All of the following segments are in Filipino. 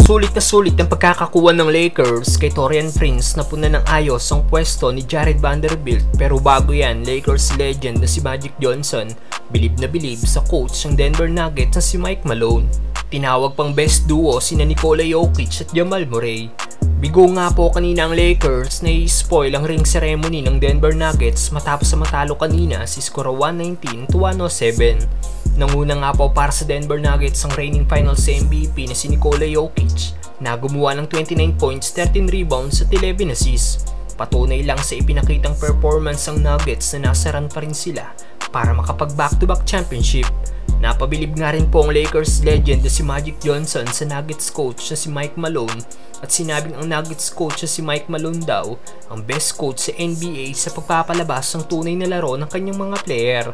Sulit na sulit ang pagkakakuha ng Lakers kay Taurean Prince na puna ng ayos ang pwesto ni Jared Vanderbilt, pero bago yan, Lakers legend na si Magic Johnson bilib na bilib sa coach ng Denver Nuggets na si Mike Malone. Tinawag pang best duo sina Nikola Jokic at Jamal Murray. Bigo nga po kanina ang Lakers na i-spoil ang ring ceremony ng Denver Nuggets matapos sa matalo kanina si score 119-107. Nanguna nga po para sa Denver Nuggets ang reigning finals MVP na si Nikola Jokic na gumawa ng 29 points, 13 rebounds at 11 assists. Patunay lang sa ipinakitang performance ng Nuggets na nasa run pa rin sila para makapag back-to-back championship. Napabilib nga rin po ang Lakers legend na si Magic Johnson sa Nuggets coach na si Mike Malone at sinabing ang Nuggets coach na si Mike Malone daw ang best coach sa NBA sa pagpapalabas ng tunay na laro ng kanyang mga player.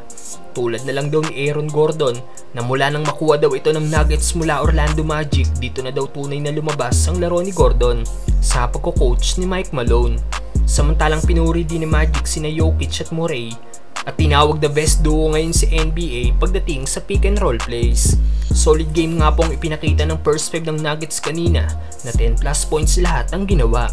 Tulad na lang daw ni Aaron Gordon na mula nang makuha daw ito ng Nuggets mula Orlando Magic, dito na daw tunay na lumabas ang laro ni Gordon sa pagko-coach ni Mike Malone. Samantalang pinuri din ni Magic sina Jokic at Murray at tinawag the best duo ngayon sa NBA pagdating sa pick and roll plays. Solid game nga pong ipinakita ng first five ng Nuggets kanina na 10 plus points lahat ang ginawa.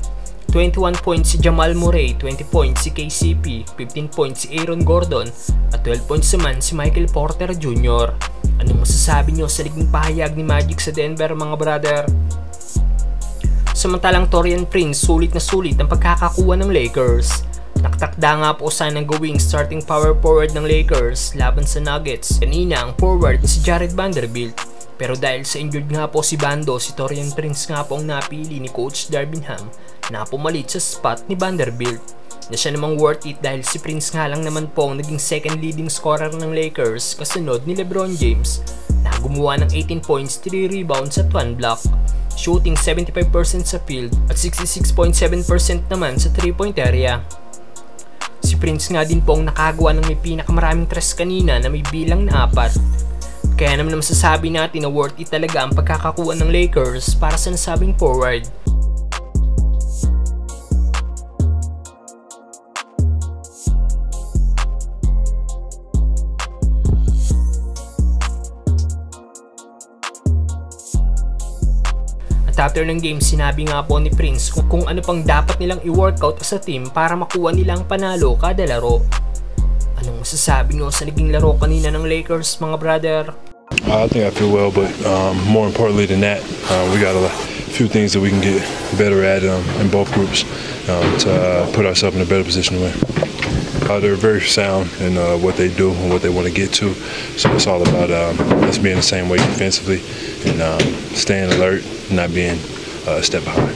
21 points si Jamal Murray, 20 points si KCP, 15 points si Aaron Gordon at 12 points naman si Michael Porter Jr. Anong masasabi nyo sa naging pahayag ni Magic sa Denver mga brother? Samantalang Taurean Prince, sulit na sulit ang pagkakakuha ng Lakers. Nakatakda nga po sanang gawing starting power forward ng Lakers laban sa Nuggets kanina ang forward si Jared Vanderbilt. Pero dahil sa injured nga po si Bando, si Taurean Prince nga po ang napili ni Coach Darvin Ham na pumalit sa spot ni Vanderbilt. Na siya namang worth it dahil si Prince nga lang naman po ang naging second leading scorer ng Lakers kasunod ni LeBron James na gumawa ng 18 points, 3 rebounds at 1 block. Shooting 75% sa field at 66.7% naman sa 3-point area. Si Prince nga din po ang nakagawa ng may pinakamaraming tres kanina na may bilang na 4. Kaya naman masasabi natin na worth it talaga ang pagkakakuha ng Lakers para sa nasabing forward. At after ng game, sinabi nga po ni Prince kung ano pang dapat nilang i-workout sa team para makuha nilang panalo kada laro. Anong masasabi nyo sa naging laro kanina ng Lakers mga brother? I think I feel well, but more importantly than that, we got a few things that we can get better at in both groups to put ourselves in a better position to win. They're very sound in what they do and what they want to get to, so it's all about us being the same way defensively and staying alert, not being a step behind.